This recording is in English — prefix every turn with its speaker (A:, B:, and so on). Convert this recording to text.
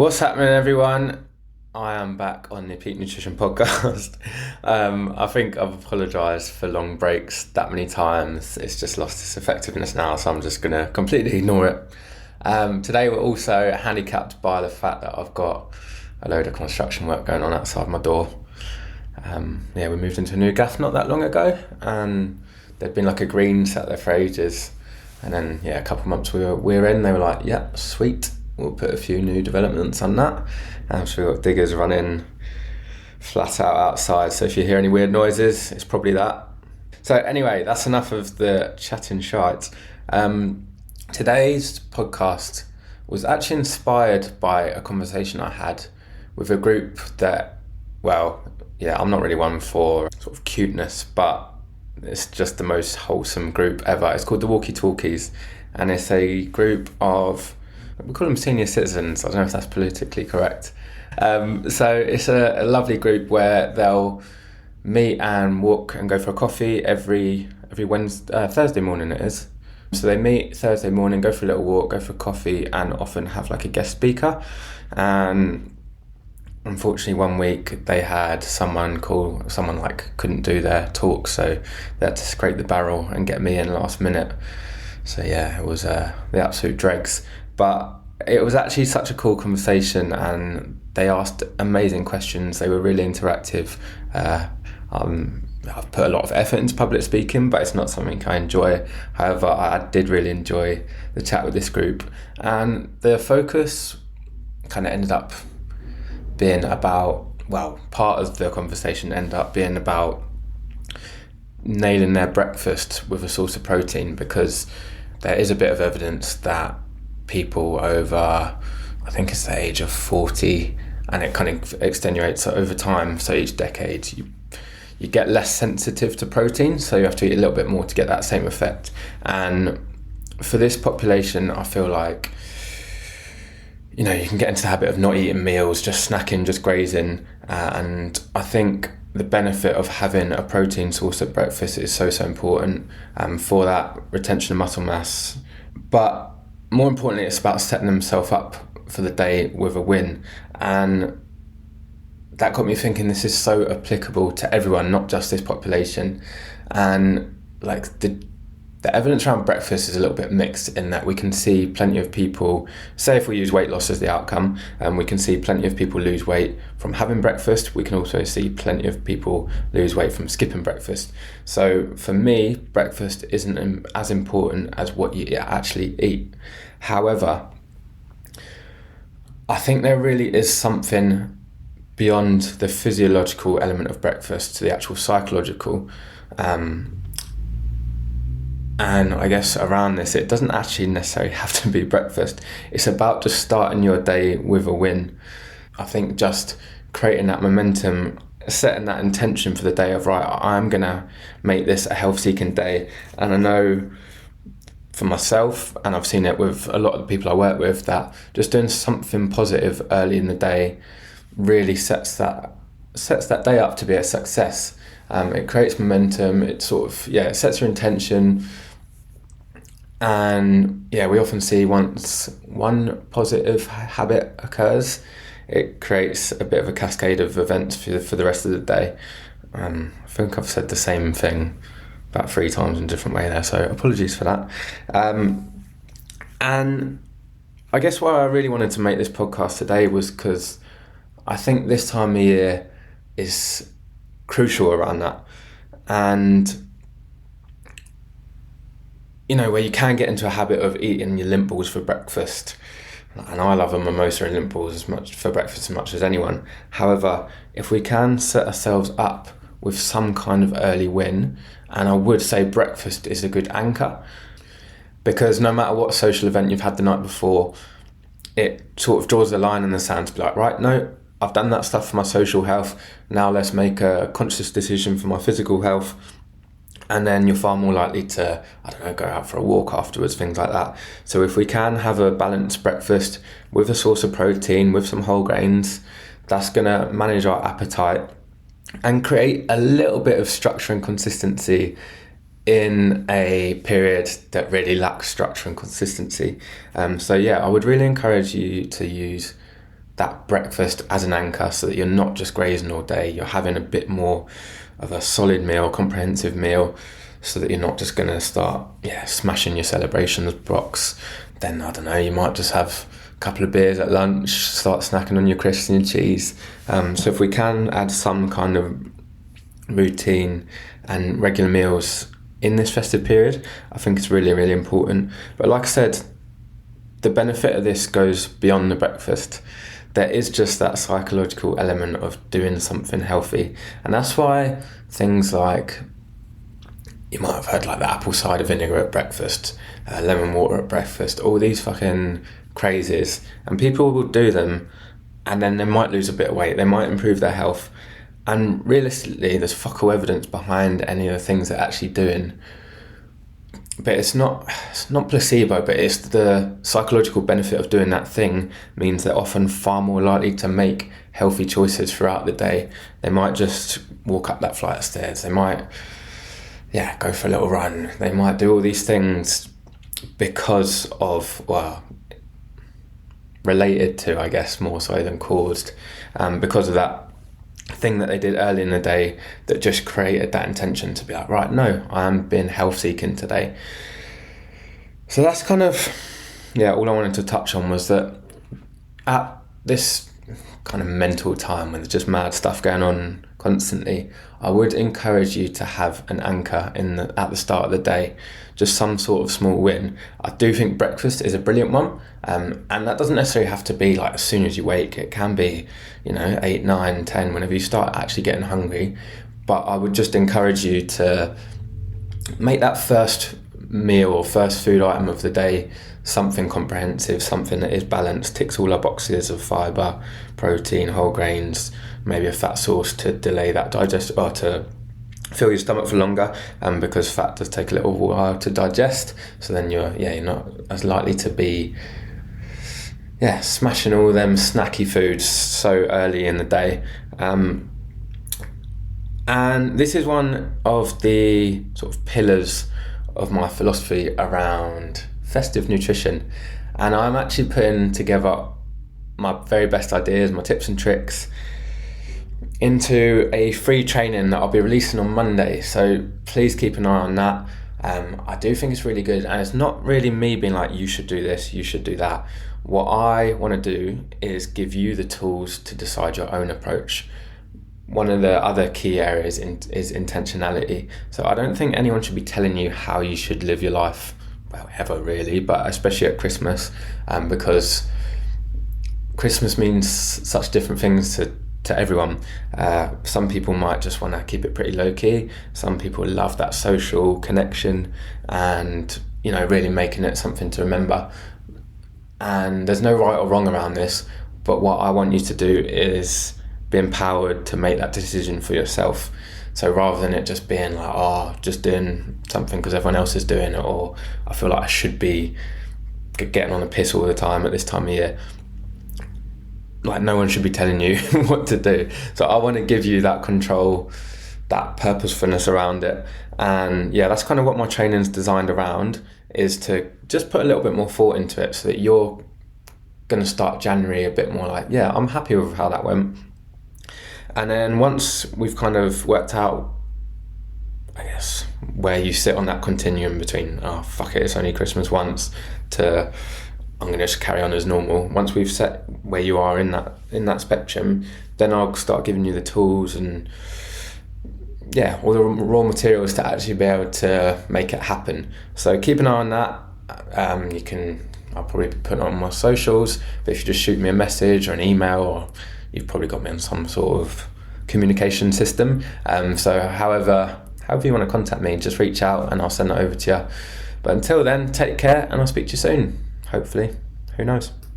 A: What's happening, everyone? I am back on the Peak Nutrition podcast. I think I've apologised for long breaks that many times. It's just lost its effectiveness now, so I'm just going to completely ignore it. Today we're also handicapped by the fact that I've got a load of construction work going on outside my door. We moved into a new gaff not that long ago, and there'd been like a green sat there for ages. And then, a couple of months we were in, they were like, yeah, sweet. We'll put a few new developments on that. So we've got diggers running flat out outside. So if you hear any weird noises, it's probably that. So anyway, that's enough of the chatting shite. Today's podcast was actually inspired by a conversation I had with a group that, I'm not really one for sort of cuteness, but it's just the most wholesome group ever. It's called the Walkie Talkies, and it's a group of, we call them senior citizens. I don't know if that's politically correct. So it's a lovely group where they'll meet and walk and go for a coffee every Thursday morning it is. So they meet Thursday morning, go for a little walk, go for a coffee, and often have like a guest speaker. And unfortunately, one week they had someone couldn't do their talk, so they had to scrape the barrel and get me in last minute. So it was the absolute dregs. But it was actually such a cool conversation, and they asked amazing questions. They were really interactive. I've put a lot of effort into public speaking, but it's not something I enjoy. However, I did really enjoy the chat with this group, and the focus kind of ended up being about, part of the conversation ended up being about nailing their breakfast with a source of protein, because there is a bit of evidence that people over, I think it's the age of 40, and it kind of extenuates over time. So each decade you get less sensitive to protein, so you have to eat a little bit more to get that same effect. And for this population, I feel like, you can get into the habit of not eating meals, just snacking, just grazing. And I think the benefit of having a protein source at breakfast is so important for that retention of muscle mass. But more importantly, it's about setting themselves up for the day with a win. And that got me thinking, this is so applicable to everyone, not just this population. And like the evidence around breakfast is a little bit mixed, in that we can see plenty of people, say if we use weight loss as the outcome, and we can see plenty of people lose weight from having breakfast. We can also see plenty of people lose weight from skipping breakfast. So for me, breakfast isn't as important as what you actually eat. However, I think there really is something beyond the physiological element of breakfast to the actual psychological. And I guess around this, it doesn't actually necessarily have to be breakfast. It's about just starting your day with a win. I think just creating that momentum, setting that intention for the day of, right, I'm going to make this a health-seeking day. And I know for myself, and I've seen it with a lot of the people I work with, that just doing something positive early in the day really sets that day up to be a success. It creates momentum. It sort of, it sets your intention. And we often see once one positive habit occurs, it creates a bit of a cascade of events for the rest of the day. I think I've said the same thing about 3 times in a different way there, so apologies for that. And I guess why I really wanted to make this podcast today was because I think this time of year is crucial around that. And where you can get into a habit of eating your Lindt balls for breakfast, and I love a mimosa and Lindt balls as much for breakfast as much as anyone. However, if we can set ourselves up with some kind of early win, and I would say breakfast is a good anchor, because no matter what social event you've had the night before, it sort of draws the line in the sand to be like, right, no, I've done that stuff for my social health, now let's make a conscious decision for my physical health. And then you're far more likely to, go out for a walk afterwards, things like that. So if we can have a balanced breakfast with a source of protein, with some whole grains, that's going to manage our appetite and create a little bit of structure and consistency in a period that really lacks structure and consistency. I would really encourage you to use that breakfast as an anchor, so that you're not just grazing all day, you're having a bit more of a solid meal, comprehensive meal, so that you're not just going to start smashing your celebrations box. Then, I don't know, you might just have a couple of beers at lunch, start snacking on your crisps and your cheese. So if we can add some kind of routine and regular meals in this festive period, I think it's really, really important. But like I said, the benefit of this goes beyond the breakfast. There is just that psychological element of doing something healthy, and that's why things like, you might have heard like the apple cider vinegar at breakfast, lemon water at breakfast, all these fucking crazes, and people will do them and then they might lose a bit of weight, they might improve their health, and realistically there's fuck all evidence behind any of the things they're actually doing. But it's not placebo, but it's the psychological benefit of doing that thing means they're often far more likely to make healthy choices throughout the day. They might just walk up that flight of stairs, they might go for a little run, they might do all these things because of, related to, I guess, more so than caused, because of that thing that they did early in the day that just created that intention to be like, right, no, I am being health seeking today. So that's kind of all I wanted to touch on, was that at this kind of mental time when there's just mad stuff going on constantly, I would encourage you to have an anchor at the start of the day, just some sort of small win. I do think breakfast is a brilliant one, and that doesn't necessarily have to be like as soon as you wake. It can be 8, 9, 10, whenever you start actually getting hungry. But I would just encourage you to make that first meal or first food item of the day something comprehensive, something that is balanced, ticks all our boxes of fibre, protein, whole grains, maybe a fat source to delay that digest, or to fill your stomach for longer, because fat does take a little while to digest. So then you're not as likely to be smashing all them snacky foods so early in the day. And this is one of the sort of pillars of my philosophy around festive nutrition, and I'm actually putting together my very best ideas, my tips and tricks, into a free training that I'll be releasing on Monday. So please keep an eye on that. I do think it's really good, and it's not really me being like, you should do this, you should do that. What I want to do is give you the tools to decide your own approach. One of the other key areas is intentionality. So I don't think anyone should be telling you how you should live your life, well, ever really, but especially at Christmas, because Christmas means such different things to everyone. Some people might just want to keep it pretty low key. Some people love that social connection and really making it something to remember. And there's no right or wrong around this, but what I want you to do is be empowered to make that decision for yourself. So rather than it just being like, just doing something because everyone else is doing it, or I feel like I should be getting on the piss all the time at this time of year, like no one should be telling you what to do. So I want to give you that control, that purposefulness around it. And that's kind of what my training's designed around, is to just put a little bit more thought into it, so that you're going to start January a bit more like, I'm happy with how that went. And then once we've kind of worked out, I guess, where you sit on that continuum between, fuck it, it's only Christmas once, to I'm going to just carry on as normal. Once we've set where you are in that spectrum, then I'll start giving you the tools and all the raw materials to actually be able to make it happen. So keep an eye on that. I'll probably be putting it on my socials, but if you just shoot me a message or an email, or you've probably got me on some sort of communication system. So however you want to contact me, just reach out and I'll send it over to you. But until then, take care, and I'll speak to you soon. Hopefully. Who knows?